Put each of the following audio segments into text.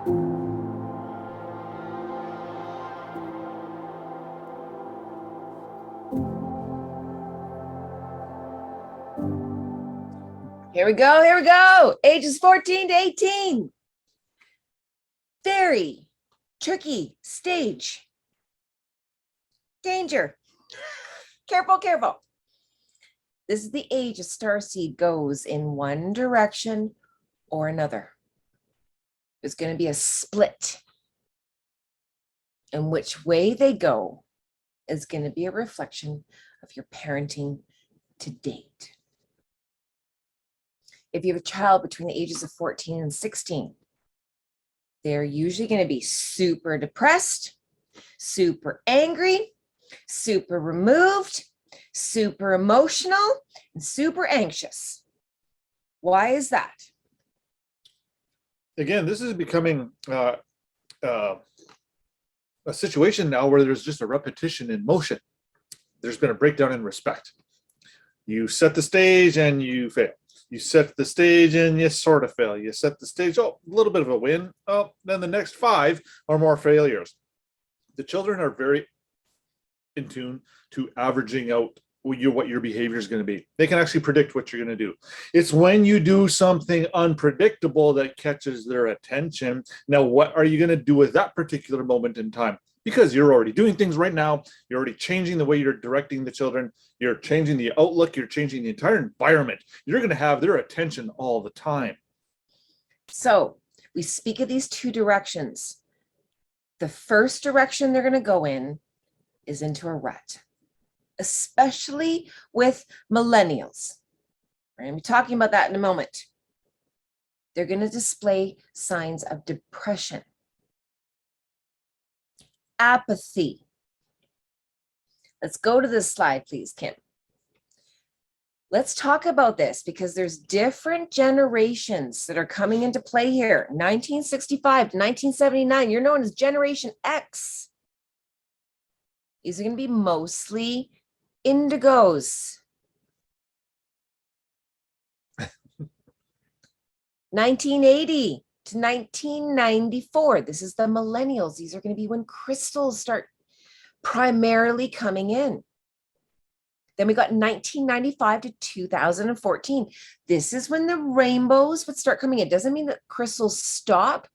Here we go, here we go. Ages 14 to 18. Very tricky stage. Danger. Careful, careful. This is the age a starseed goes in one direction or another. There's going to be a split. And which way they go is going to be a reflection of your parenting to date. If you have a child between the ages of 14 and 16, they're usually going to be super depressed, super angry, super removed, super emotional, and super anxious. Why is that? Again, this is becoming a situation now where there's just a repetition in motion. There's been a breakdown in respect. You set the stage and you fail. You set the stage and you sort of fail. You set the stage, oh, a little bit of a win. Oh, then the next 5 are more failures. The children are very in tune to averaging out what your behavior is going to be. They can actually predict what you're going to do. It's when you do something unpredictable that catches their attention. Now, what are you going to do with that particular moment in time? Because you're already doing things right now. You're already changing the way you're directing the children. You're changing the outlook. You're changing the entire environment. You're going to have their attention all the time. So we speak of these 2 directions. The first direction they're going to go in is into a rut, especially with millennials. We're going to be talking about that in a moment. They're going to display signs of depression, apathy. Let's go to this slide, please, Kim. Let's talk about this because there's different generations that are coming into play here. 1965 to 1979, you're known as Generation X. These are going to be mostly indigos. 1980 to 1994, this is the millennials. These are going to be when crystals start primarily coming in. Then we got 1995 to 2014. This is when the rainbows would start coming in. Doesn't mean that crystals stop,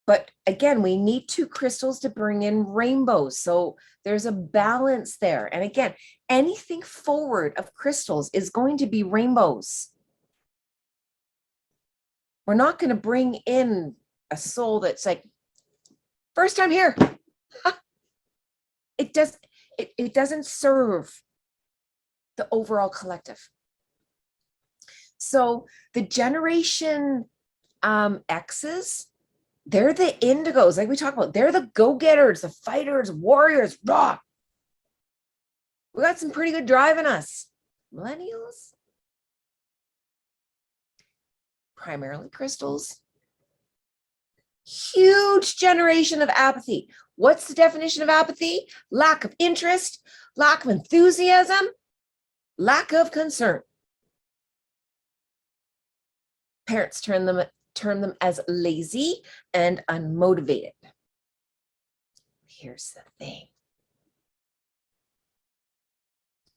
but again, we need 2 crystals to bring in rainbows. So there's a balance there. And again, anything forward of crystals is going to be rainbows. We're not going to bring in a soul that's like, first time here. It doesn't serve the overall collective. So the Generation X's, they're the indigos, like we talked about. They're the go-getters, the fighters, warriors, raw. We got some pretty good drive in us. Millennials, primarily crystals. Huge generation of apathy. What's the definition of apathy? Lack of interest, lack of enthusiasm, lack of concern. Parents term them as lazy and unmotivated. Here's the thing.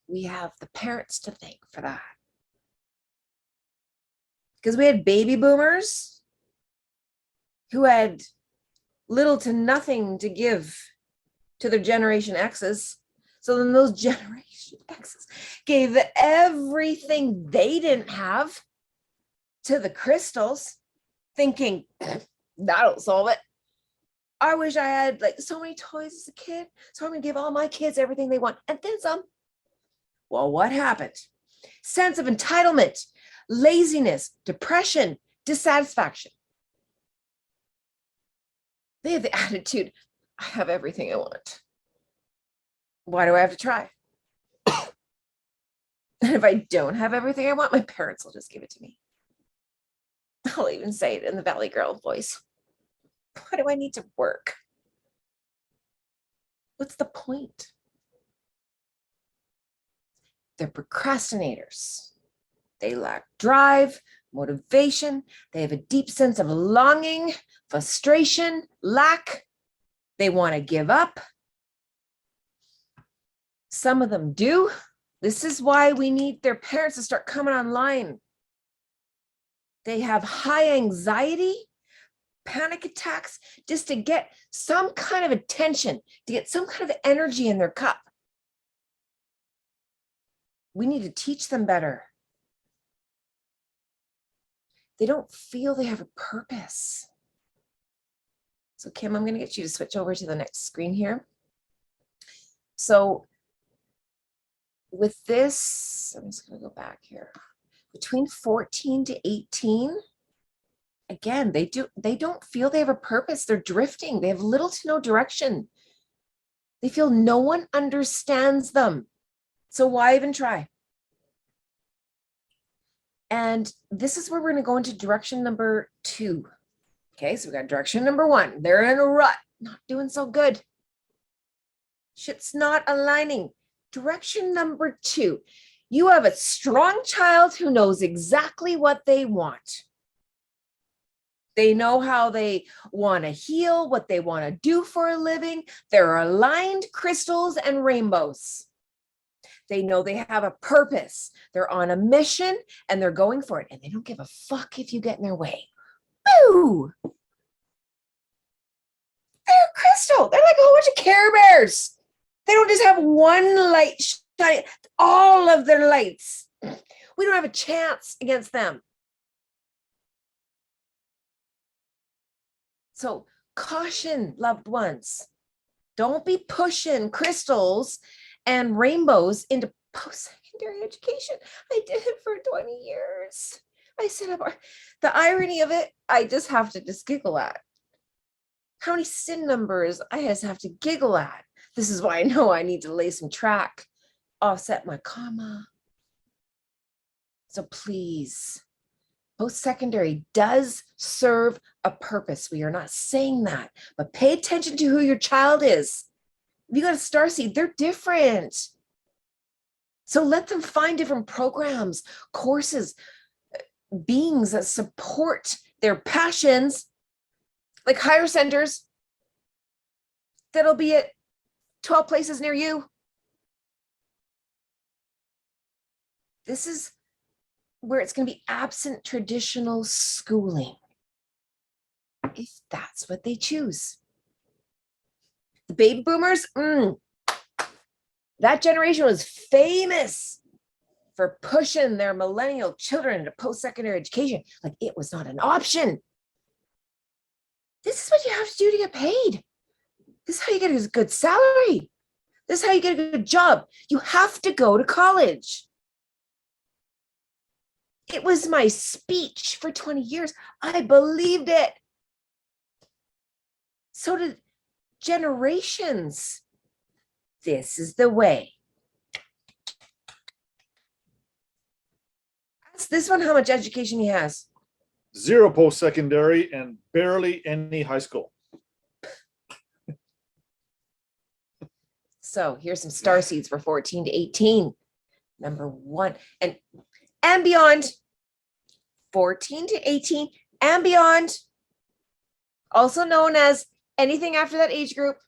We have the parents to thank for that. Because we had baby boomers who had little to nothing to give to their Generation X's. So then those Generation X's gave everything they didn't have to the crystals, thinking, that'll solve it. I wish I had like so many toys as a kid, so I'm gonna give all my kids everything they want, and then some. Well, what happened? Sense of entitlement, laziness, depression, dissatisfaction. They have the attitude, I have everything I want. Why do I have to try? And if I don't have everything I want, my parents will just give it to me. I'll even say it in the Valley Girl voice. Why do I need to work? What's the point? They're procrastinators. They lack drive, motivation. They have a deep sense of longing frustration, lack. They want to give up. Some of them do. This is why we need their parents to start coming online. They have high anxiety, panic attacks, just to get some kind of attention, to get some kind of energy in their cup. We need to teach them better. They don't feel they have a purpose. So Kim, I'm going to get you to switch over to the next screen here. So with this, I'm just going to go back here. Between 14 to 18, again, they don't feel they have a purpose. They're drifting. They have little to no direction. They feel no one understands them. So why even try? And this is where we're going to go into direction number 2. Okay, so we got direction number 1. They're in a rut, not doing so good. Shit's not aligning. Direction number 2. You have a strong child who knows exactly what they want. They know how they want to heal, what they want to do for a living. They're aligned crystals and rainbows. They know they have a purpose. They're on a mission and they're going for it. And they don't give a fuck if you get in their way. Boo! They're crystal. They're like a whole bunch of Care Bears. They don't just have one light shining, all of their lights. We don't have a chance against them. So caution, loved ones. Don't be pushing crystals and rainbows into post-secondary education. I did it for 20 years. I set up the irony of it. I just have to just giggle at how many SIN numbers I just have to giggle at. This is why I know I need to lay some track, offset my comma. So please, post-secondary does serve a purpose. We are not saying that, but pay attention to who your child is. If you got a Starseed, they're different. So let them find different programs, courses, beings that support their passions, like higher centers that'll be at 12 places near you. This is where it's going to be absent traditional schooling, if that's what they choose. The baby boomers, that generation was famous for pushing their millennial children into post-secondary education like it was not an option. This is what you have to do to get paid. This is how you get a good salary. This is how you get a good job. You have to go to college. It was my speech for 20 years. I believed it. So did generations. This is the way. Ask this one how much education he has. 0 post-secondary and barely any high school. So here's some Starseeds for 14 to 18. Number 1 and beyond. 14 to 18 and beyond. Also known as anything after that age group.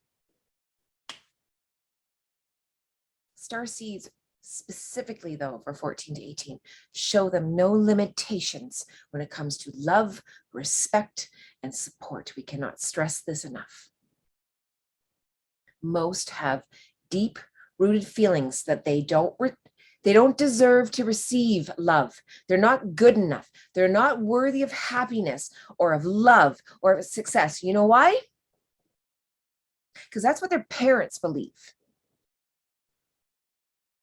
Starseeds specifically though for 14 to 18 show them no limitations when it comes to love, respect, and support. We cannot stress this enough. Most have deep rooted feelings that they don't deserve to receive love. They're not good enough. They're not worthy of happiness or of love or of success. You know why? Because that's what their parents believe.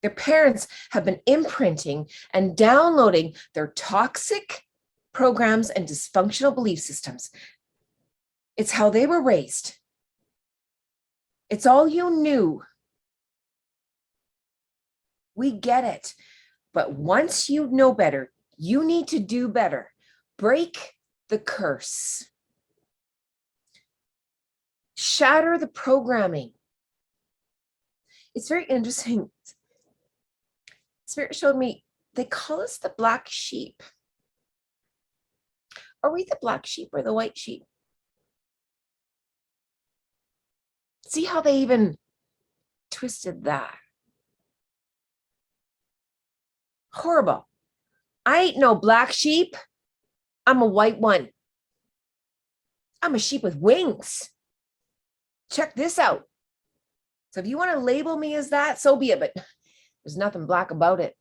Their parents have been imprinting and downloading their toxic programs and dysfunctional belief systems. It's how they were raised. It's all you knew. We get it. But once you know better, you need to do better. Break the curse. Shatter the programming. It's very interesting. Spirit showed me, they call us the black sheep. Are we the black sheep or the white sheep? See how they even twisted that. Horrible. I ain't no black sheep. I'm a white one. I'm a sheep with wings. Check this out. So if you want to label me as that, so be it, but there's nothing black about it.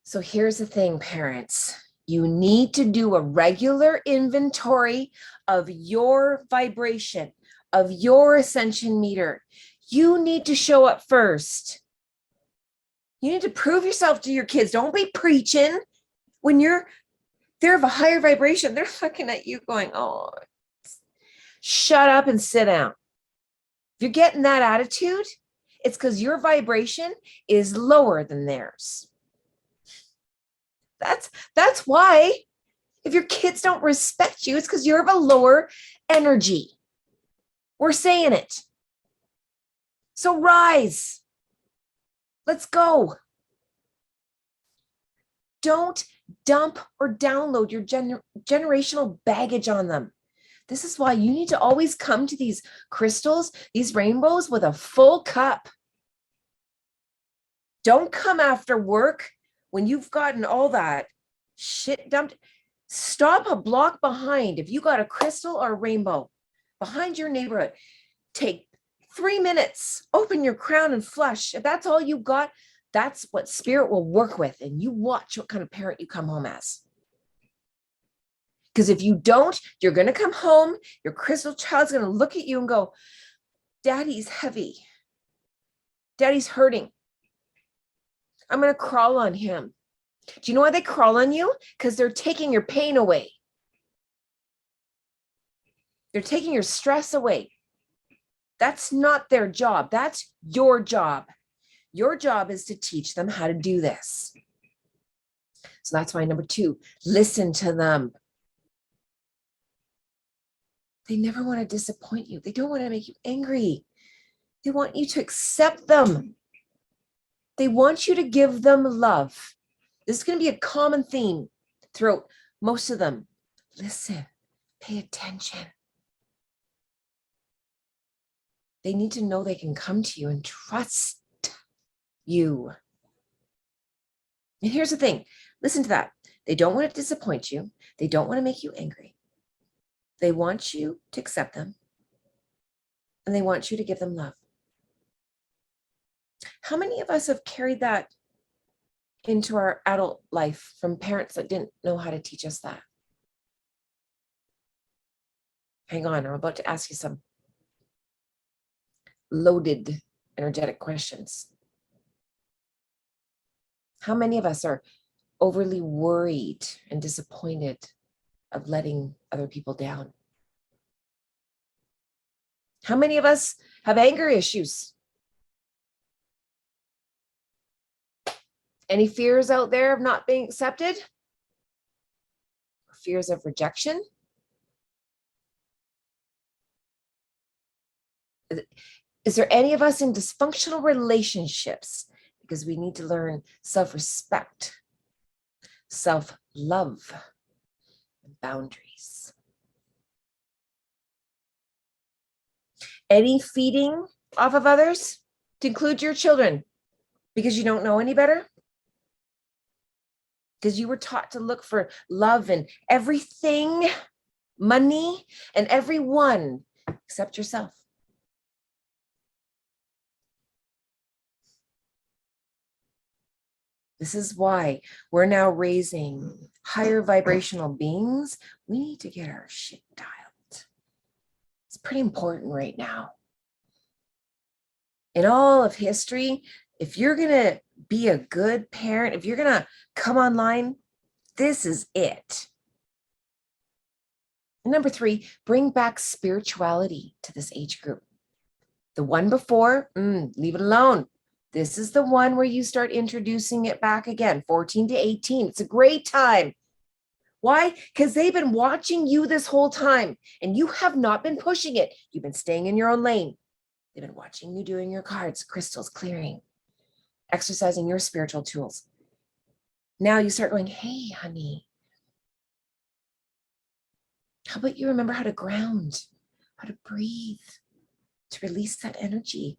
So here's the thing, parents. You need to do a regular inventory of your vibration, of your ascension meter. You need to show up first. You need to prove yourself to your kids. Don't be preaching when they're of a higher vibration. They're looking at you going, oh, shut up and sit down. If you're getting that attitude, it's because your vibration is lower than theirs. That's why if your kids don't respect you, it's because you're of a lower energy. We're saying it. So rise. Let's go. Don't dump or download your generational baggage on them. This is why you need to always come to these crystals, these rainbows with a full cup. Don't come after work when you've gotten all that shit dumped. Stop a block behind. If you got a crystal or a rainbow behind your neighborhood, take 3 minutes, open your crown and flush. If that's all you got, that's what spirit will work with. And you watch what kind of parent you come home as. Because if you don't, you're going to come home, your crystal child's going to look at you and go, Daddy's heavy. Daddy's hurting. I'm going to crawl on him. Do you know why they crawl on you? Because they're taking your pain away. They're taking your stress away. That's not their job. That's your job. Your job is to teach them how to do this. So that's why number 2, listen to them. They never want to disappoint you. They don't want to make you angry. They want you to accept them. They want you to give them love. This is going to be a common theme throughout most of them. Listen, pay attention. They need to know they can come to you and trust you. And here's the thing. Listen to that. They don't want to disappoint you. They don't want to make you angry. They want you to accept them. And they want you to give them love. How many of us have carried that into our adult life from parents that didn't know how to teach us that? Hang on, I'm about to ask you some loaded energetic questions. How many of us are overly worried and disappointed of letting other people down? How many of us have anger issues? Any fears out there of not being accepted? Fears of rejection? Is there any of us in dysfunctional relationships? Because we need to learn self-respect, self-love, and boundaries. Any feeding off of others, to include your children, because you don't know any better? Because you were taught to look for love in everything, money, and everyone except yourself. This is why we're now raising higher vibrational beings. We need to get our shit dialed. It's pretty important right now. In all of history, if you're going to be a good parent, if you're going to come online, this is it. Number 3, bring back spirituality to this age group. The one before, leave it alone. This is the one where you start introducing it back again, 14 to 18. It's a great time. Why? Because they've been watching you this whole time and you have not been pushing it. You've been staying in your own lane. They've been watching you doing your cards, crystals, clearing, exercising your spiritual tools. Now you start going, hey, honey, how about you remember how to ground? how to breathe, to release that energy.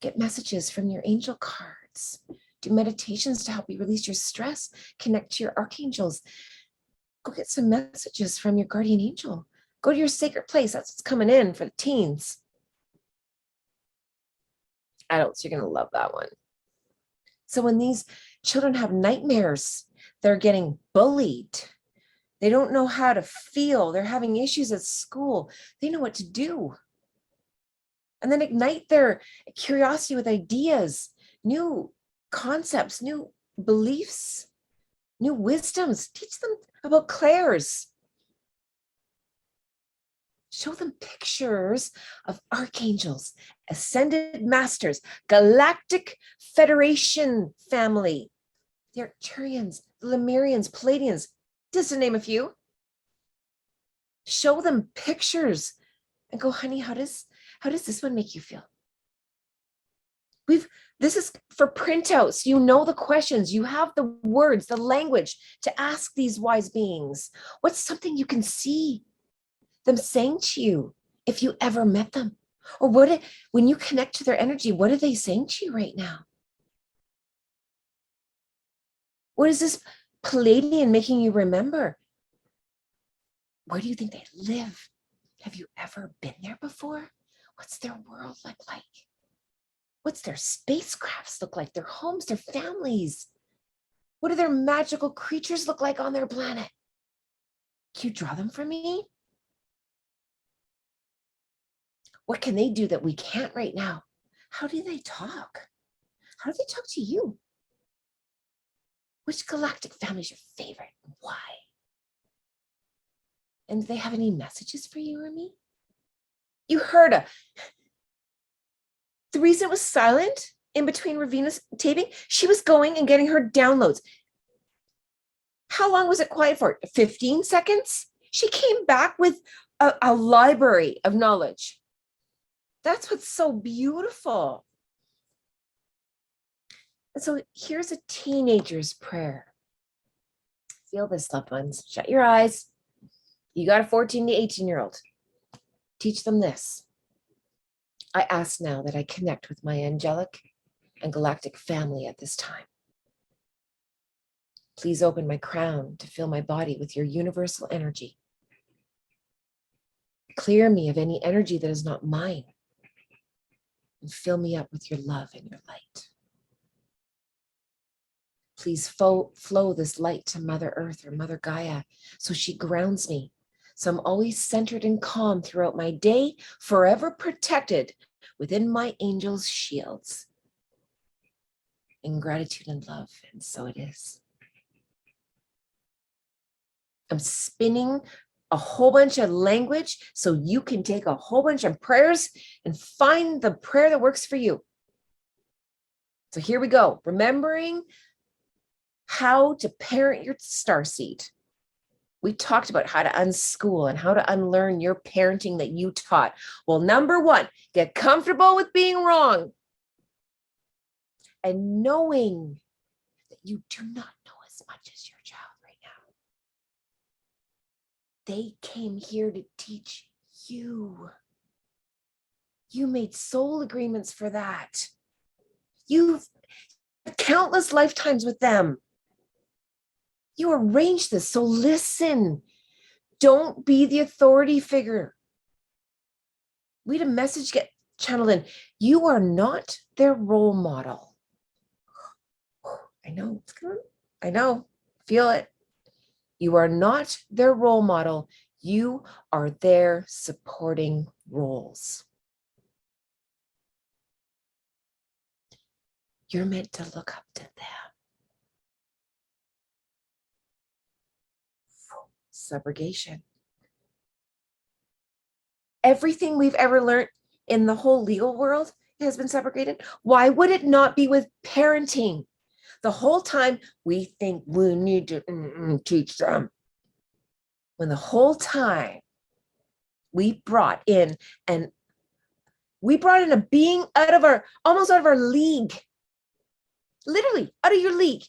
Get messages from your angel cards. Do meditations to help you release your stress. Connect to your archangels. Go get some messages from your guardian angel. Go to your sacred place. That's what's coming in for the teens. Adults, you're going to love that one. So when these children have nightmares, they're getting bullied, they don't know how to feel, they're having issues at school, they know what to do. And then ignite their curiosity with ideas, new concepts, new beliefs, new wisdoms. Teach them about clairs. Show them pictures of archangels, ascended masters, galactic federation family, the Arcturians, the Lemurians, Palladians, just to name a few. Show them pictures and go, honey, how does this one make you feel? This is for printouts. You know the questions. You have the words, the language to ask these wise beings. What's something you can see them saying to you if you ever met them? Or when you connect to their energy, what are they saying to you right now? What is this Palladian making you remember? Where do you think they live? Have you ever been there before? What's their world like? What's their spacecrafts look like? Their homes, their families? What do their magical creatures look like on their planet? Can you draw them for me? What can they do that we can't right now? How do they talk? How do they talk to you? Which galactic family is your favorite and why? And do they have any messages for you or me? You heard the reason it was silent in between Ravina's taping, she was going and getting her downloads. How long was it quiet for? 15 seconds? She came back with a library of knowledge. That's what's so beautiful. And so here's a teenager's prayer. Feel this, loved ones. Shut your eyes. You got a 14 to 18-year-old. Teach them this. I ask now that I connect with my angelic and galactic family at this time. Please open my crown to fill my body with your universal energy. Clear me of any energy that is not mine and fill me up with your love and your light. Please flow this light to Mother Earth or Mother Gaia so she grounds me. So I'm always centered and calm throughout my day, forever protected within my angels' shields. In gratitude and love, and so it is. I'm spinning a whole bunch of language so you can take a whole bunch of prayers and find the prayer that works for you. So here we go. Remembering how to parent your starseed. We talked about how to unschool and how to unlearn your parenting that you taught. Well, number one, get comfortable with being wrong and knowing that you do not know as much as your child right now. They came here to teach you. You made soul agreements for that. You've had countless lifetimes with them. You arranged this, so listen. Don't be the authority figure. We had a message get channeled in. You are not their role model. I know, it's good. I know, feel it. You are not their role model. You are their supporting roles. You're meant to look up to them. Subrogation. Everything we've ever learned in the whole legal world has been subrogated. Why would it not be with parenting? The whole time we think we need to teach them. When the whole time we brought in a being almost out of our league. Literally out of your league.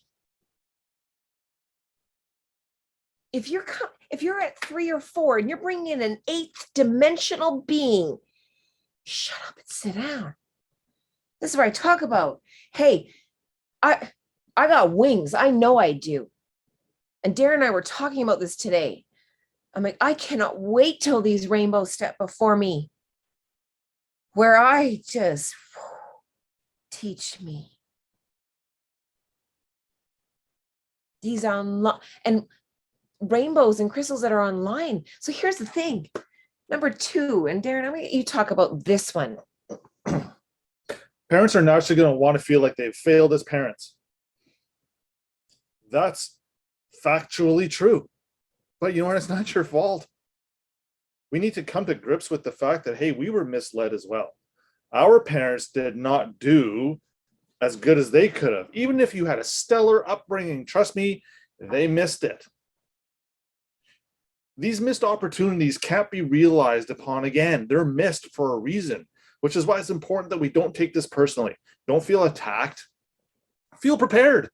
if you're at 3 or 4 and you're bringing in an 8th dimensional being, shut up and sit down. This is where I talk about, hey, I got wings. I know I do. And Darren and I were talking about this today. I'm like, I cannot wait till these rainbows step before me, where I just teach me. These online and rainbows and crystals that are online. So here's the thing. Number 2, and Darren, I'm gonna get you talk about this one. Parents are naturally going to want to feel like they've failed as parents. That's factually true. But you know what? It's not your fault. We need to come to grips with the fact that, hey, we were misled as well. Our parents did not do as good as they could have. Even if you had a stellar upbringing, trust me, they missed it. These missed opportunities can't be realized upon again. They're missed for a reason, which is why it's important that we don't take this personally. Don't feel attacked. Feel prepared.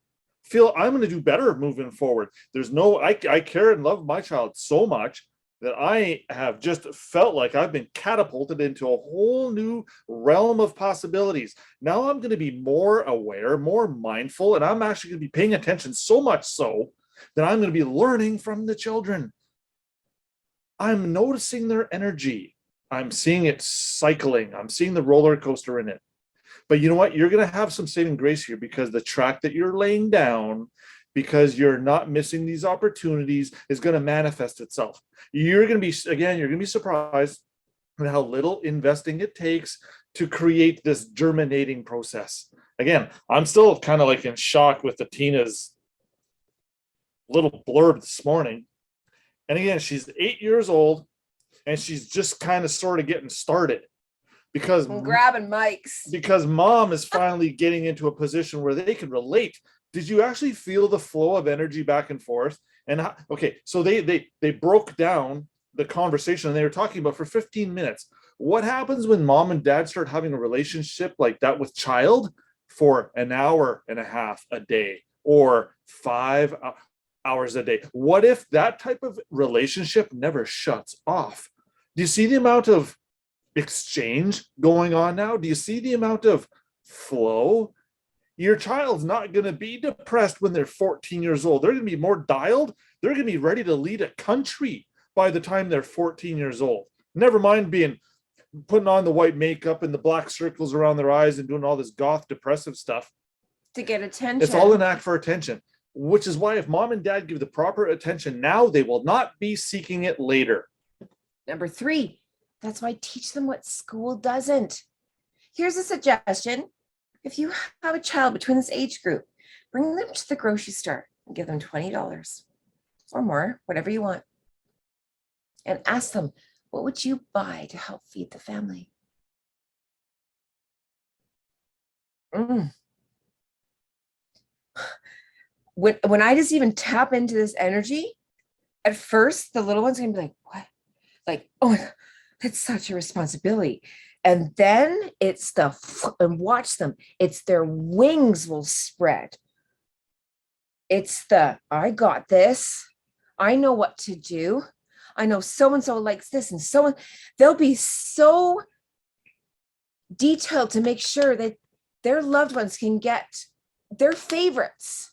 Feel I'm going to do better moving forward. There's no, I care and love my child so much that I have just felt like I've been catapulted into a whole new realm of possibilities. Now I'm going to be more aware, more mindful, and I'm actually going to be paying attention so much so that I'm going to be learning from the children. I'm noticing their energy. I'm seeing it cycling. I'm seeing the roller coaster in it. But you know what? You're going to have some saving grace here because the track that you're laying down, because you're not missing these opportunities, is going to manifest itself. You're going to be, again, you're going to be surprised at how little investing it takes to create this germinating process. Again, I'm still kind of like in shock with the Tina's little blurb this morning. And again, she's 8 years old and she's just kind of sort of getting started. Because I'm grabbing mics. Because mom is finally getting into a position where they can relate. Did you actually feel the flow of energy back and forth? And how, okay, so they broke down the conversation and they were talking about for 15 minutes. What happens when mom and dad start having a relationship like that with child for an hour and a half a day or 5 hours a day? What if that type of relationship never shuts off? Do you see the amount of exchange going on now? Do you see the amount of flow? Your child's not going to be depressed when they're 14 years old. They're going to be more dialed. They're going to be ready to lead a country by the time they're 14 years old. Never mind putting on the white makeup and the black circles around their eyes and doing all this goth depressive stuff to get attention. It's all an act for attention, which is why if mom and dad give the proper attention now, they will not be seeking it later. Number 3, that's why I teach them what school doesn't. Here's a suggestion. If you have a child between this age group, bring them to the grocery store and give them $20 or more, whatever you want. And ask them, what would you buy to help feed the family? When I just even tap into this energy, at first, the little one's gonna be like, what? Like, oh my God, that's such a responsibility. And then it's and watch them, it's their wings will spread. It's I got this. I know what to do. I know so-and-so likes this and so on. They'll be so detailed to make sure that their loved ones can get their favorites.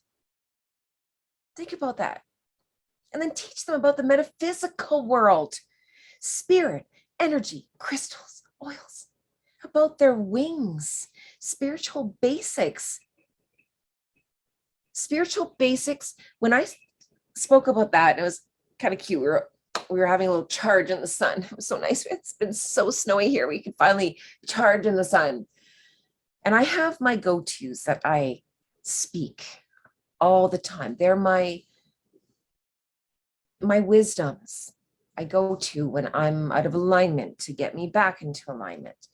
Think about that. And then teach them about the metaphysical world, spirit, energy, crystals, oils, about their wings, spiritual basics. Spiritual basics. When I spoke about that, it was kind of cute. We were having a little charge in the sun. It was so nice. It's been so snowy here. We could finally charge in the sun. And I have my go-tos that I speak all the time. They're my wisdoms I go to when I'm out of alignment to get me back into alignment.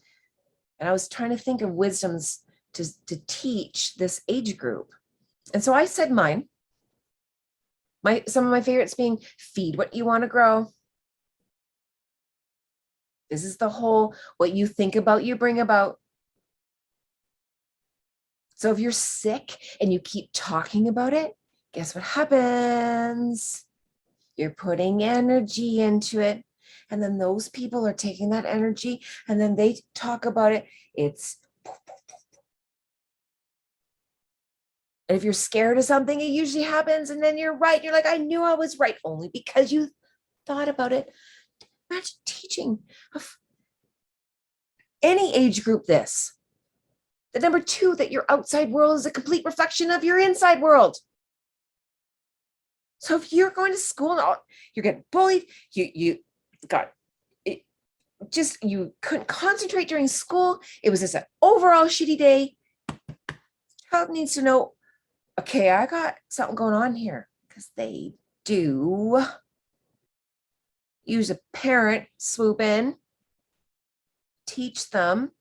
And I was trying to think of wisdoms to teach this age group. And so I said mine. Some of my favorites being feed what you want to grow. This is the whole, what you think about, you bring about. So if you're sick and you keep talking about it, guess what happens? You're putting energy into it. And then those people are taking that energy and then they talk about it. It's, and if you're scared of something, it usually happens. And then you're right. You're like, I knew I was right, only because you thought about it. Imagine teaching of any age group this. The number two, that your outside world is a complete reflection of your inside world. So if you're going to school and you're getting bullied, you got it, just you couldn't concentrate during school. It was just an overall shitty day. Child needs to know, okay, I got something going on here, because they do. Use a parent, swoop in, teach them,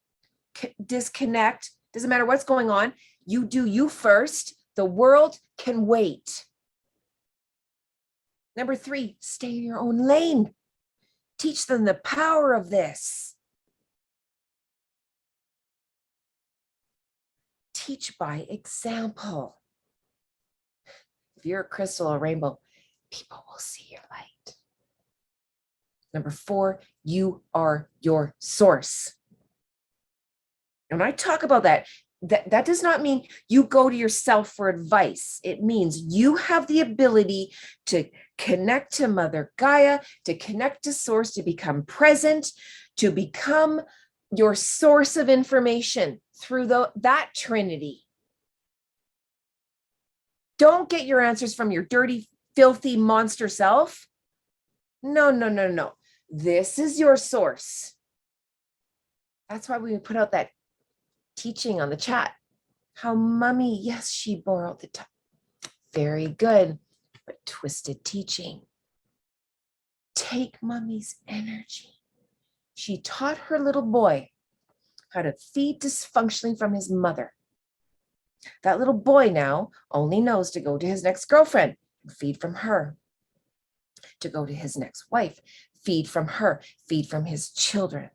disconnect. Doesn't matter what's going on. You do you first. The world can wait. Number three, stay in your own lane. Teach them the power of this. Teach by example. If you're a crystal or rainbow, people will see your light. Number four, you are your source. And I talk about that. That does not mean you go to yourself for advice. It means you have the ability to connect to Mother Gaia, to connect to Source, to become present, to become your source of information through that Trinity. Don't get your answers from your dirty, filthy monster self. No, no, no, no. This is your source. That's why we put out that teaching on the chat. How Mummy, yes, she borrowed the time. Very good, but twisted teaching. Take Mummy's energy. She taught her little boy how to feed dysfunctionally from his mother. That little boy now only knows to go to his next girlfriend and feed from her. To go to his next wife, feed from her, feed from his children.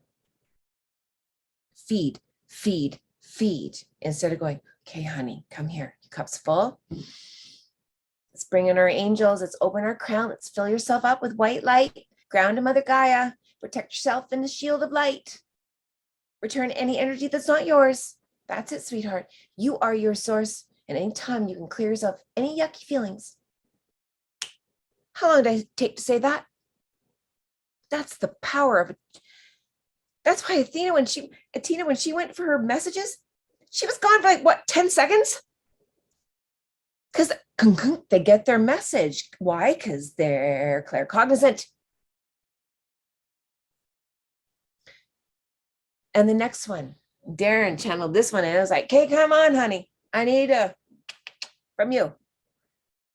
Feed, feed, feed, instead of going, okay, honey, come here. Your cup's full. Let's bring in our angels. Let's open our crown. Let's fill yourself up with white light. Ground to Mother Gaia. Protect yourself in the shield of light. Return any energy that's not yours. That's it, sweetheart. You are your source. And anytime you can clear yourself any yucky feelings. How long did I take to say that? That's the power of it. That's why Athena, when she went for her messages, she was gone for like, what, 10 seconds? Because they get their message. Why? Because they're claircognizant. And the next one, Darren channeled this one, and I was like, okay, come on, honey. I need from you.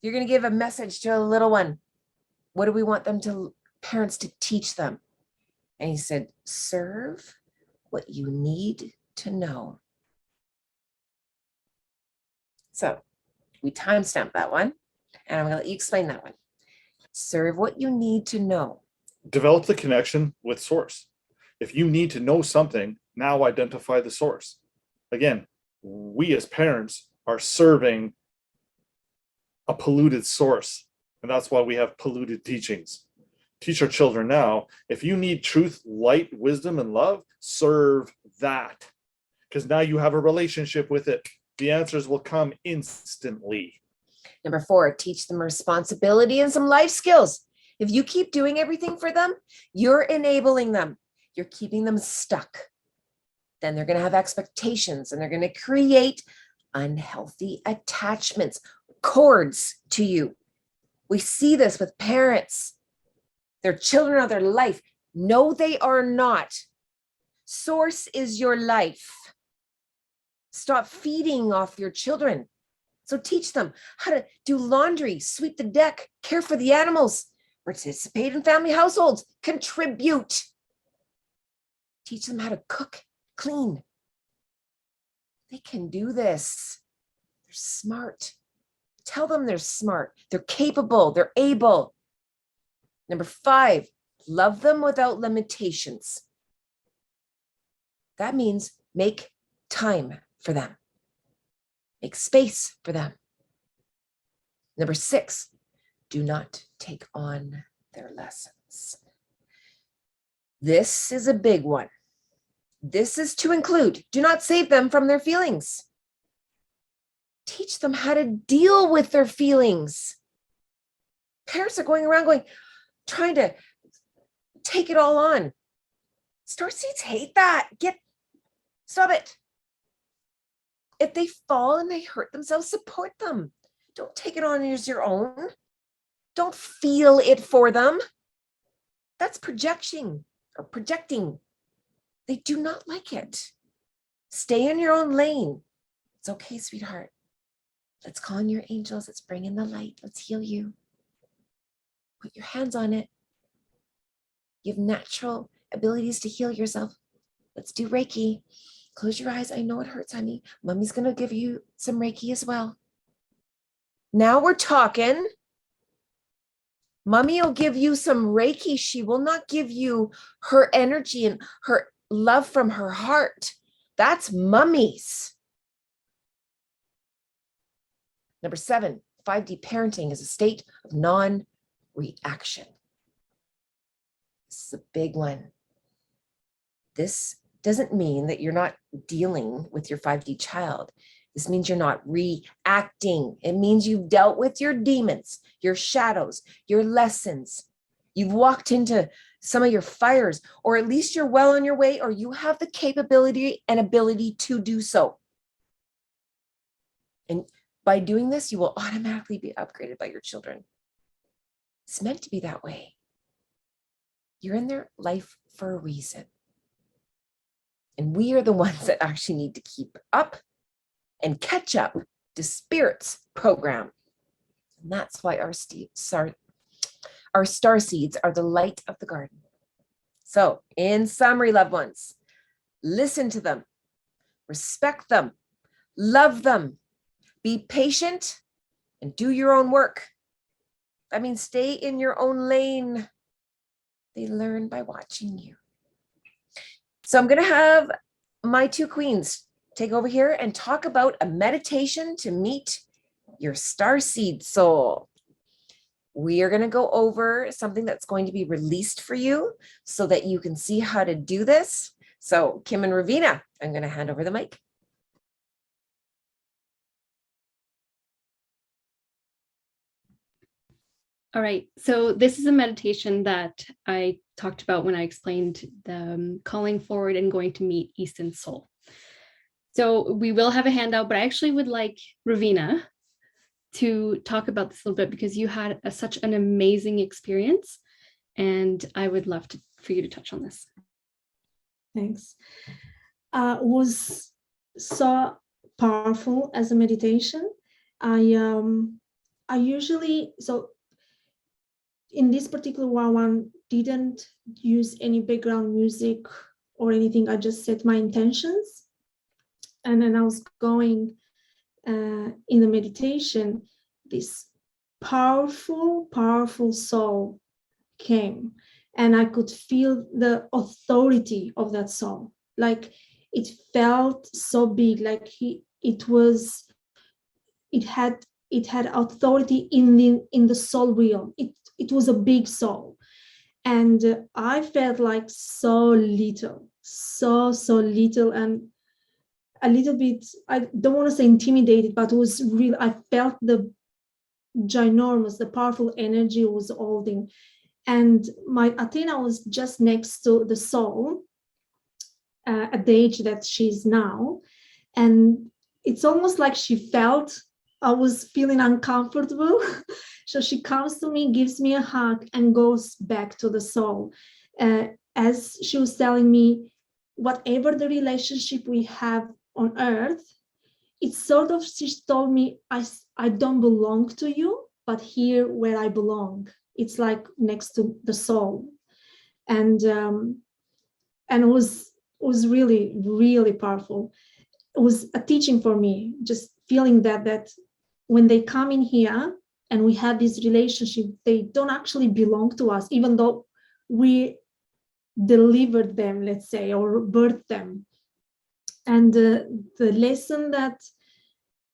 You're going to give a message to a little one. What do we want parents to teach them? And he said, serve what you need to know. So we timestamped that one, and I'm going to let you explain that one. Serve what you need to know. Develop the connection with Source. If you need to know something, now identify the source. Again, we as parents are serving a polluted source, and that's why we have polluted teachings. Teach our children now, if you need truth, light, wisdom, and love, serve that. Because now you have a relationship with it. The answers will come instantly. Number four, teach them responsibility and some life skills. If you keep doing everything for them, you're enabling them. You're keeping them stuck. Then they're going to have expectations, and they're going to create unhealthy attachments, cords to you. We see this with parents. Their children are their life. No, they are not. Source is your life. Stop feeding off your children. So teach them how to do laundry, sweep the deck, care for the animals, participate in family households, contribute. Teach them how to cook, clean. They can do this. They're smart. Tell them they're smart. They're capable. They're able. Number five, love them without limitations. That means make time for them. Make space for them. Number six, do not take on their lessons. This is a big one. This is to include, do not save them from their feelings. Teach them how to deal with their feelings. Parents are going around trying to take it all on. Starseeds hate that. Stop it. If they fall and they hurt themselves, support them. Don't take it on as your own. Don't feel it for them. That's projecting. They do not like it. Stay in your own lane. It's okay, sweetheart. Let's call in your angels. Let's bring in the light. Let's heal you. Put your hands on it. You have natural abilities to heal yourself. Let's do Reiki. Close your eyes. I know it hurts, honey. Mommy's going to give you some Reiki as well. Now we're talking. Mommy will give you some Reiki. She will not give you her energy and her love from her heart. That's Mommy's. Number 7, 5D parenting is a state of non-reaction. This is a big one. This doesn't mean that you're not dealing with your 5D child. This means you're not reacting. It means you've dealt with your demons, your shadows, your lessons. You've walked into some of your fires, or at least you're well on your way, or you have the capability and ability to do so. And by doing this, you will automatically be upgraded by your children. It's meant to be that way. You're in their life for a reason. And we are the ones that actually need to keep up and catch up to Spirit's program. And that's why our starseeds are the light of the garden. So, in summary, loved ones, listen to them, respect them, love them, be patient, and do your own work. That means stay in your own lane. They learn by watching you. So I'm going to have my 2 queens take over here and talk about a meditation to meet your starseed soul. We are going to go over something that's going to be released for you so that you can see how to do this. So Kim and Ravina, I'm going to hand over the mic. All right, so this is a meditation that I talked about when I explained the calling forward and going to meet Easton's soul. So we will have a handout, but I actually would like Ravina to talk about this a little bit because you had such an amazing experience, and I would love for you to touch on this. Thanks. Was so powerful as a meditation. I usually, so in this particular one, didn't use any background music or anything. I just set my intentions. And then I was going in the meditation, this powerful soul came, and I could feel the authority of that soul. Like it felt so big, like it had authority in the soul realm. It was a big soul, and I felt like so little, and a little bit, I don't want to say intimidated, but it was real. I felt the ginormous, the powerful energy was holding. And my Athena was just next to the soul at the age that she's now. And it's almost like she felt I was feeling uncomfortable. So she comes to me, gives me a hug, and goes back to the soul. As she was telling me, whatever the relationship we have on earth, it's sort of, she told me, I don't belong to you, but here where I belong. It's like next to the soul. And it was really, really powerful. It was a teaching for me, just feeling that when they come in here and we have this relationship, they don't actually belong to us, even though we delivered them, let's say, or birthed them. And the lesson that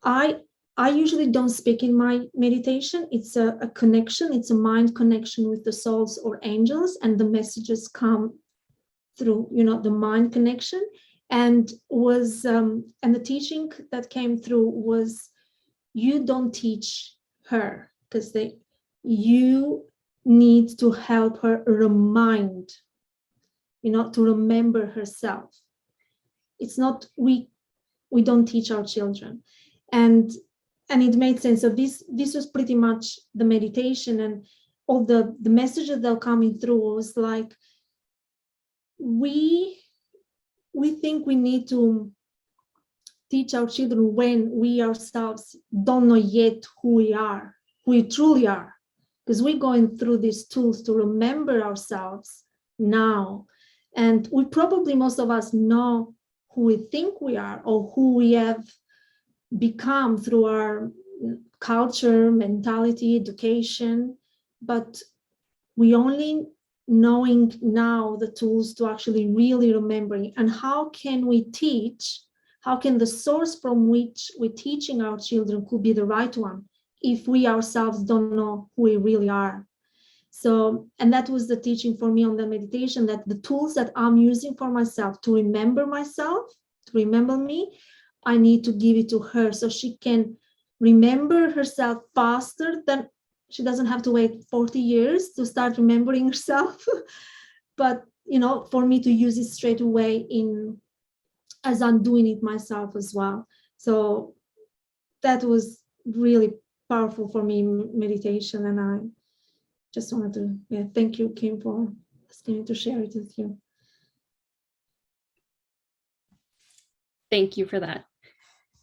I I usually don't speak in my meditation. It's a connection. It's a mind connection with the souls or angels, and the messages come through, the mind connection. And the teaching that came through was, you don't teach her, because you need to help her remind, to remember herself. It's not, we don't teach our children. And it made sense. So this was pretty much the meditation, and all the messages that are coming through was like, we think we need to teach our children when we ourselves don't know yet who we truly are, because we're going through these tools to remember ourselves now. And we probably, most of us, know who we think we are, or who we have become through our culture, mentality, education, but we only knowing now the tools to actually really remembering. And how can we teach? How can the source from which we're teaching our children could be the right one if we ourselves don't know who we really are? So, and that was the teaching for me on the meditation, that the tools that I'm using for myself to remember myself, to remember me, I need to give it to her so she can remember herself faster than, she doesn't have to wait 40 years to start remembering herself. But, for me to use it straight away as I'm doing it myself as well. So that was really powerful for me, meditation. And I just wanted to, thank you, Kim, for asking me to share it with you. Thank you for that.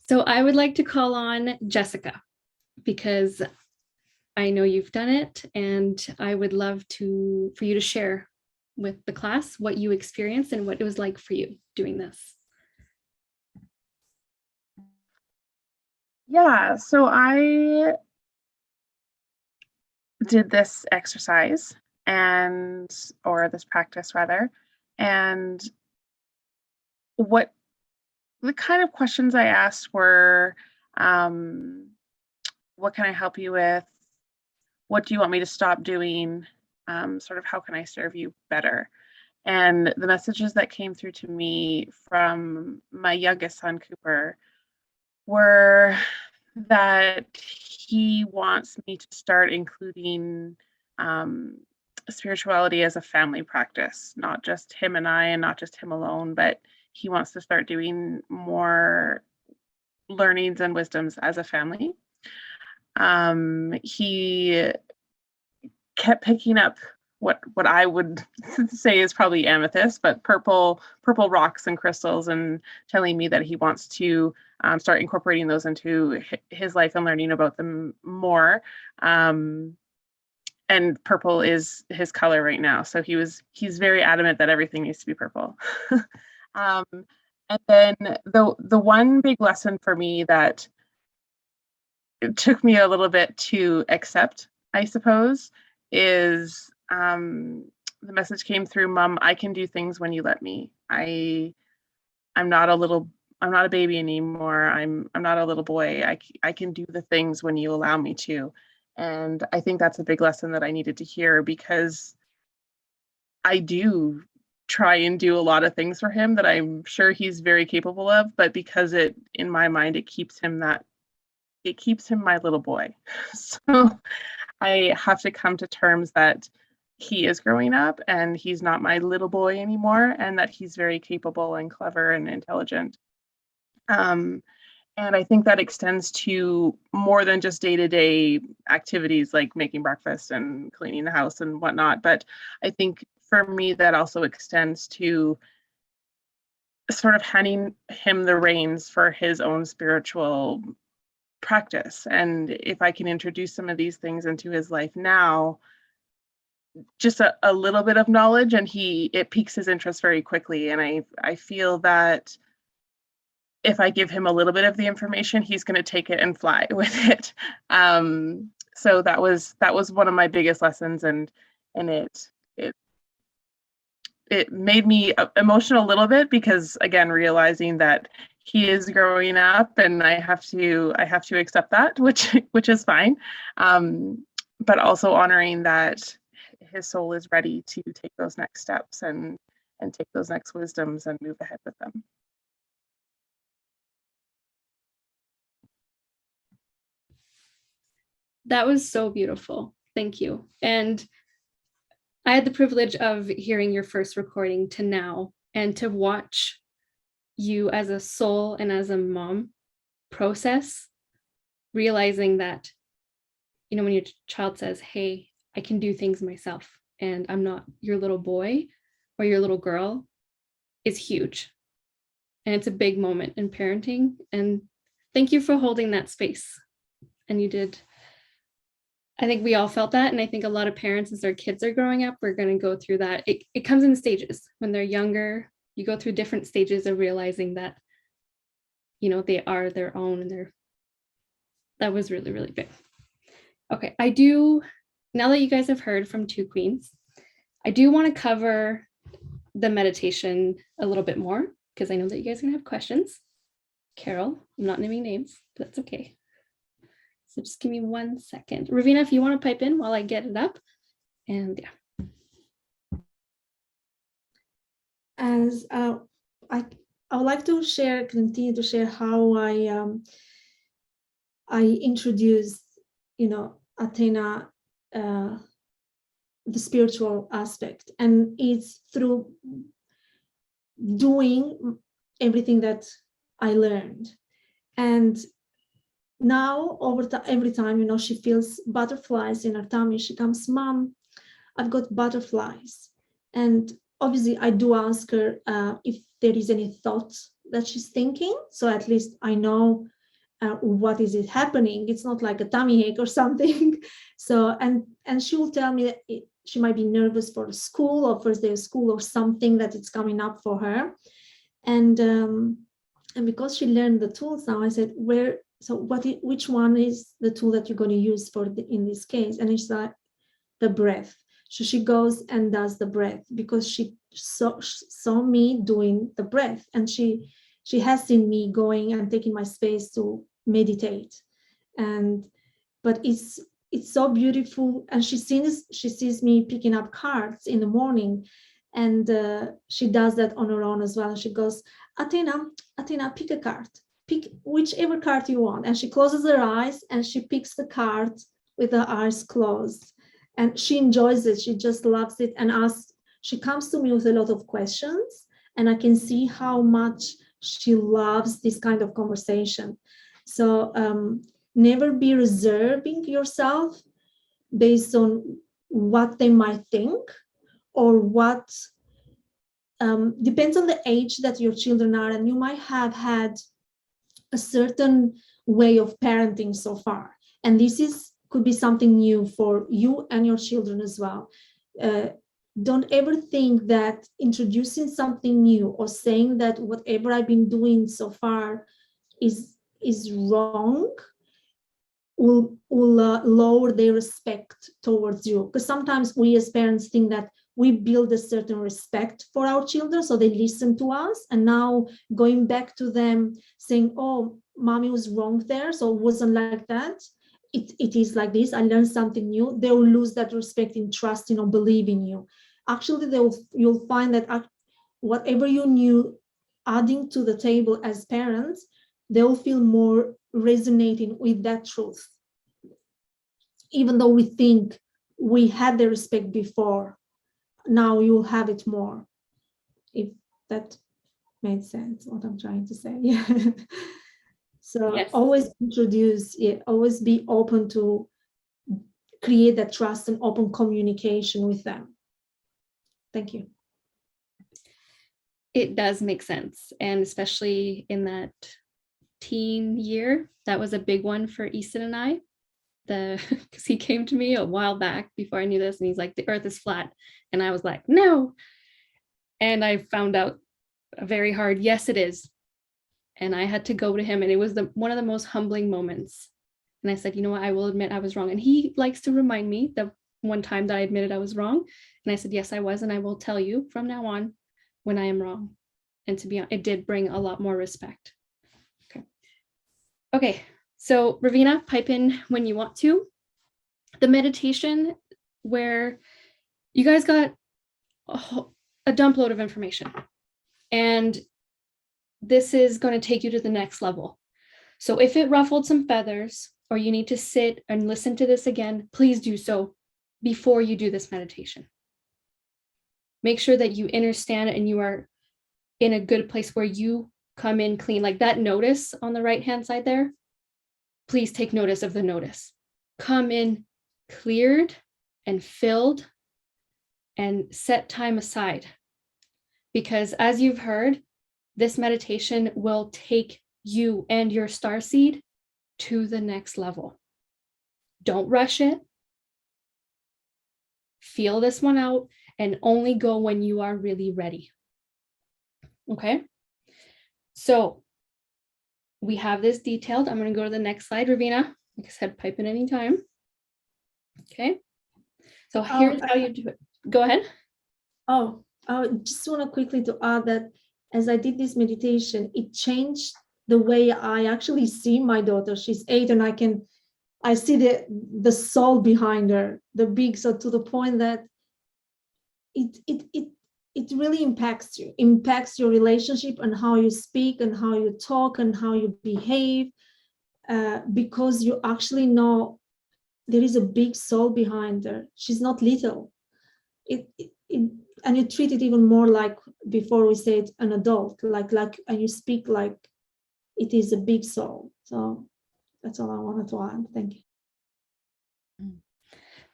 So I would like to call on Jessica, because I know you've done it, and I would love for you to share with the class what you experienced and what it was like for you doing this. Yeah, so I did this exercise or this practice rather, and what the kind of questions I asked were, what can I help you with? What do you want me to stop doing? Sort of, how can I serve you better? And the messages that came through to me from my youngest son, Cooper, were that he wants me to start including spirituality as a family practice, not just him and I, and not just him alone, but he wants to start doing more learnings and wisdoms as a family. He kept picking up what I would say is probably amethyst, but purple rocks and crystals, and telling me that he wants to start incorporating those into his life and learning about them more. And purple is his color right now, so he's very adamant that everything needs to be purple. And then the one big lesson for me that it took me a little bit to accept, I suppose, is the message came through, Mom, I can do things when you let me. I'm not a baby anymore. I'm not a little boy. I can do the things when you allow me to. And I think that's a big lesson that I needed to hear, because I do try and do a lot of things for him that I'm sure he's very capable of, but because in my mind, it keeps him my little boy. So I have to come to terms that he is growing up and he's not my little boy anymore, and that he's very capable and clever and intelligent. And I think that extends to more than just day-to-day activities like making breakfast and cleaning the house and whatnot. But I think for me, that also extends to sort of handing him the reins for his own spiritual practice. And if I can introduce some of these things into his life now, just a little bit of knowledge, and it piques his interest very quickly. And I feel that if I give him a little bit of the information, he's going to take it and fly with it. So that was one of my biggest lessons, and it made me emotional a little bit, because again, realizing that he is growing up, and I have to accept that, which is fine. But also honoring that his soul is ready to take those next steps and take those next wisdoms and move ahead with them. That was so beautiful. Thank you. And I had the privilege of hearing your first recording to now, and to watch you as a soul and as a mom process, realizing that, you know, when your child says, hey, I can do things myself and I'm not your little boy or your little girl, is huge. And it's a big moment in parenting. And thank you for holding that space. And you did. I think we all felt that. And I think a lot of parents, as their kids are growing up, we're going to go through that. It comes in stages. When they're younger, you go through different stages of realizing that, you know, they are their own, and that was really, really big. Okay, now that you guys have heard from two queens, I do want to cover the meditation a little bit more, because I know that you guys are going to have questions. Carol, I'm not naming names, but that's okay. So just give me 1 second. Ravina, if you want to pipe in while I get it up. And yeah. As I would like to continue to share how I introduced, you know, Athena, the spiritual aspect, and it's through doing everything that I learned. And now every time, you know, she feels butterflies in her tummy, she comes, Mom, I've got butterflies. And obviously I do ask her if there is any thoughts that she's thinking, so at least I know what is it happening. It's not like a tummy ache or something. So and she will tell me that she might be nervous for school or first day of school or something that it's coming up for her. And because she learned the tools now, I said, which one is the tool that you're going to use in this case? And it's like the breath. So she goes and does the breath, because she saw me doing the breath, and she has seen me going and taking my space to meditate. But it's so beautiful. And she sees me picking up cards in the morning, and she does that on her own as well. She goes, Athena, pick a card. Pick whichever card you want. And she closes her eyes and she picks the card with her eyes closed. And she enjoys it. She just loves it and asks. She comes to me with a lot of questions, and I can see how much she loves this kind of conversation. So never be reserving yourself based on what they might think, or what depends on the age that your children are, and you might have had a certain way of parenting so far, and this could be something new for you and your children as well. Don't ever think that introducing something new or saying that whatever I've been doing so far is wrong will lower their respect towards you. Because sometimes we as parents think that we build a certain respect for our children, so they listen to us. And now going back to them saying, oh, mommy was wrong there, so it wasn't like that. It is like this. I learned something new. They will lose that respect and trust, you know, believe in you. Actually, you'll find that whatever you knew adding to the table as parents, they'll feel more resonating with that truth. Even though we think we had the respect before, now you'll have it more. If that made sense, what I'm trying to say. Yeah. So yes. Always introduce it, always be open to create that trust and open communication with them. Thank you. It does make sense. And especially in that teen year, that was a big one for Easton and I. Because he came to me a while back before I knew this, and he's like, the earth is flat. And I was like, no. And I found out a very hard, yes, it is. And I had to go to him, and it was one of the most humbling moments. And I said, you know what, I will admit I was wrong. And he likes to remind me the one time that I admitted I was wrong. And I said, yes, I was. And I will tell you from now on when I am wrong. And to be honest, it did bring a lot more respect. Okay, so Ravina, pipe in when you want to. The meditation where you guys got a dump load of information, and this is going to take you to the next level. So if it ruffled some feathers, or you need to sit and listen to this again, please do so before you do this meditation. Make sure that you understand and you are in a good place where you come in clean. Like that notice on the right-hand side there, please take notice of the notice. Come in cleared and filled and set time aside. Because as you've heard, this meditation will take you and your starseed to the next level. Don't rush it. Feel this one out and only go when you are really ready. Okay? So we have this detailed. I'm going to go to the next slide, Ravina. Like I said, pipe in any time. Okay? So here's how you do it. Go ahead. Oh, I just want to quickly to add that as I did this meditation, it changed the way I actually see my daughter. She's 8, and I see the soul behind her, the big soul, to the point that it really impacts your relationship and how you speak and how you talk and how you behave, because you actually know there is a big soul behind her. She's not little. And you treat it even more like, before we said, an adult, and you speak like it is a big soul. So that's all I wanted to add. Thank you.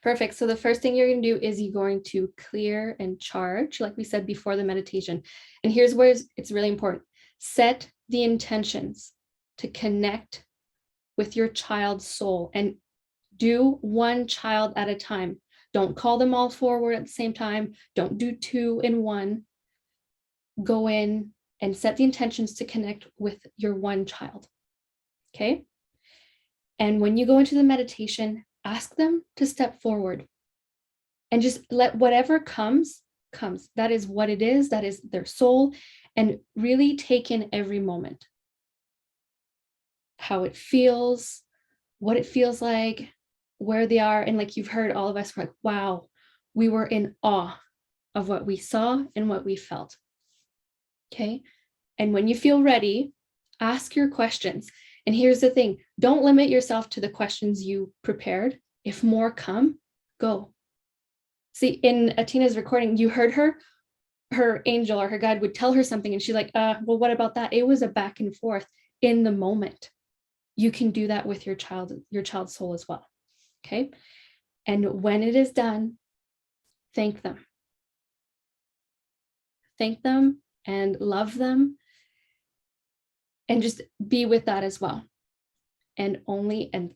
Perfect. So the first thing you're going to do is you're going to clear and charge, like we said before the meditation. And here's where it's really important. Set the intentions to connect with your child's soul, and do one child at a time. Don't call them all forward at the same time. Don't do 2 in 1. Go in and set the intentions to connect with your one child. Okay? And when you go into the meditation, ask them to step forward and just let whatever comes. That is what it is. That is their soul. And really take in every moment. How it feels, what it feels like, where they are. And like you've heard, all of us were like, wow, we were in awe of what we saw and what we felt. Okay. And when you feel ready, ask your questions. And here's the thing, don't limit yourself to the questions you prepared. If more come, go. See, in Atina's recording, you heard her angel or her guide would tell her something, and she's like, well, what about that? It was a back and forth in the moment. You can do that with your child's soul as well. Okay. And when it is done, thank them. Thank them and love them. And just be with that as well. And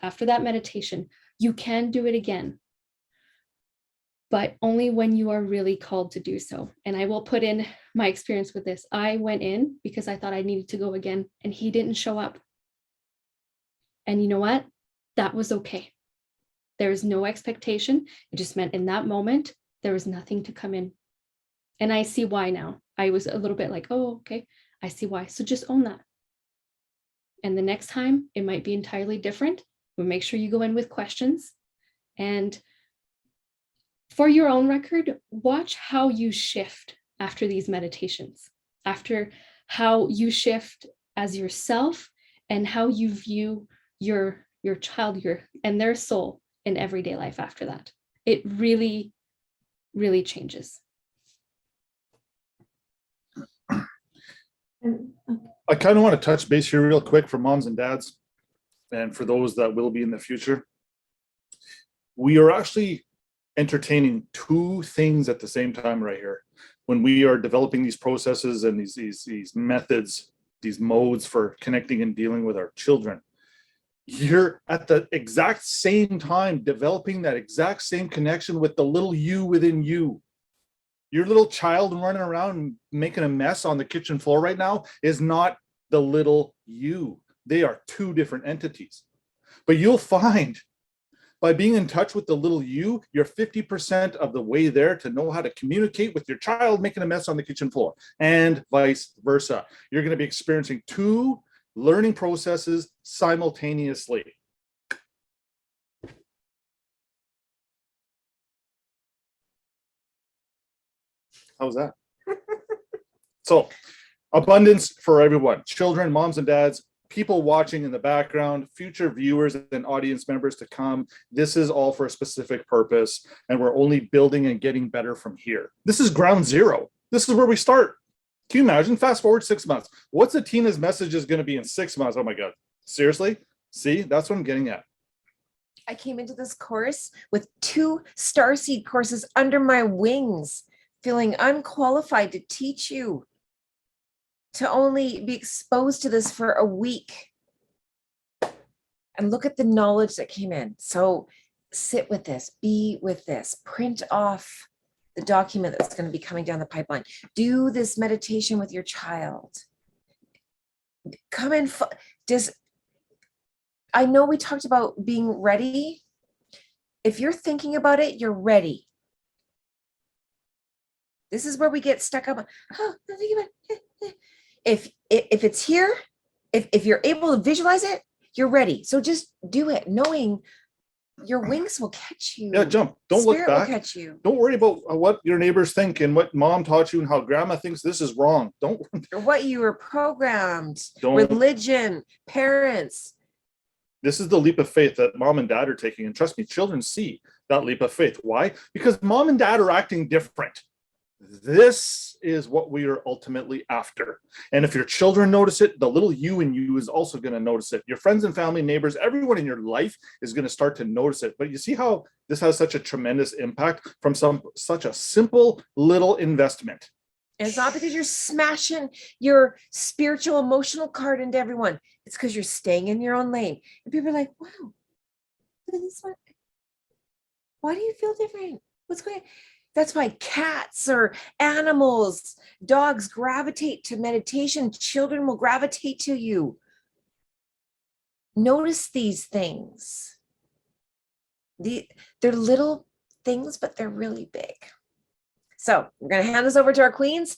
after that meditation, you can do it again, but only when you are really called to do so. And I will put in my experience with this. I went in because I thought I needed to go again, and he didn't show up. And you know what? That was okay. There was no expectation. It just meant in that moment, there was nothing to come in. And I see why now. I was a little bit like, oh, okay, I see why. So just own that. And the next time it might be entirely different. But make sure you go in with questions. And for your own record, watch how you shift after these meditations, after how you shift as yourself and how you view your child and their soul in everyday life after that. It really, really changes. I kind of want to touch base here real quick for moms and dads, and for those that will be in the future. We are actually entertaining 2 things at the same time right here. When we are developing these processes and these methods, these modes for connecting and dealing with our children, you're at the exact same time developing that exact same connection with the little you within you. Your little child running around and making a mess on the kitchen floor right now is not the little you. They are 2 different entities. But you'll find by being in touch with the little you, you're 50% of the way there to know how to communicate with your child making a mess on the kitchen floor, and vice versa. You're going to be experiencing 2 learning processes simultaneously. How's that? So, abundance for everyone, children, moms and dads, people watching in the background, future viewers and audience members to come. This is all for a specific purpose, and we're only building and getting better from here. This is ground zero. This is where we start. Can you imagine? Fast forward 6 months. What's Atina's message is going to be in 6 months? Oh my God. Seriously? See, that's what I'm getting at. I came into this course with 2 Starseed courses under my wings, feeling unqualified to teach you, to only be exposed to this for a week. And look at the knowledge that came in. So sit with this, be with this, print off the document that's going to be coming down the pipeline. Do this meditation with your child. Come in. I know we talked about being ready. If you're thinking about it, you're ready. This is where we get stuck up. Oh, I'm thinking about it. If it's here, if you're able to visualize it, you're ready. So just do it, knowing your wings will catch you. Yeah, jump. Don't look Spirit back. will catch you. Don't worry about what your neighbors think and what mom taught you and how grandma thinks this is wrong. Don't. Or what you were programmed. Don't. Religion, parents. This is the leap of faith that mom and dad are taking. And trust me, children see that leap of faith. Why? Because mom and dad are acting different. This is what we are ultimately after. And if your children notice it, the little you in you is also going to notice it. Your friends and family, neighbors, everyone in your life is going to start to notice it. But you see how this has such a tremendous impact from such a simple little investment. And it's not because you're smashing your spiritual, emotional card into everyone. It's because you're staying in your own lane. And people are like, wow, look at this one. Why do you feel different? What's going on? That's why cats or animals, dogs gravitate to meditation. Children will gravitate to you. Notice these things. They're little things, but they're really big. So we're going to hand this over to our queens.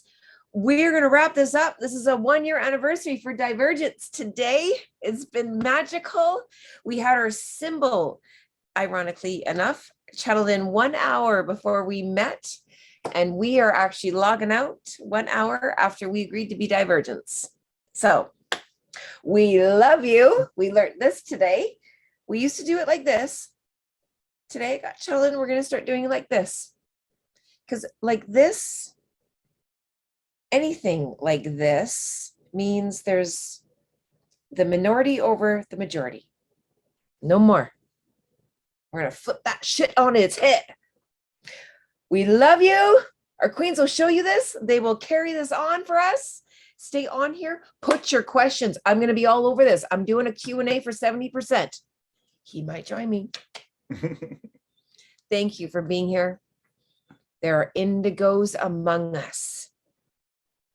We're going to wrap this up. This is a 1-year anniversary for Divergence today. It's been magical. We had our symbol, ironically enough, chatted in 1 hour before we met, and we are actually logging out 1 hour after we agreed to be Divergence. So we love you. We learned this today. We used to do it like this. Today I got chatted in. We're going to start doing it like this, because like this, anything like this means there's the minority over the majority. No more. We're going to flip that shit on its head. We love you. Our queens will show you this. They will carry this on for us. Stay on here. Put your questions. I'm going to be all over this. I'm doing a Q&A for 70%. He might join me. Thank you for being here. There are indigos among us.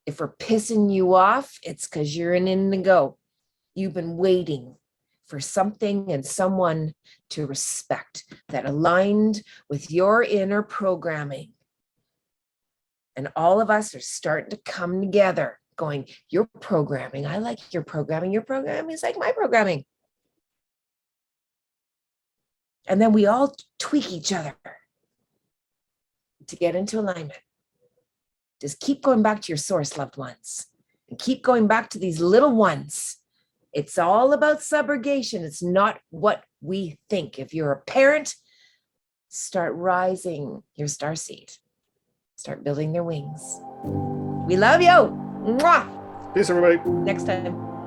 If we're pissing you off, it's because you're an indigo. You've been waiting for something and someone to respect that aligned with your inner programming. And all of us are starting to come together going, your programming, I like your programming is like my programming. And then we all tweak each other to get into alignment. Just keep going back to your source, loved ones, and keep going back to these little ones. It's all about subrogation. It's not what we think. If you're a parent, start rising your starseed. Start building their wings. We love you. Mwah! Peace, everybody. Next time.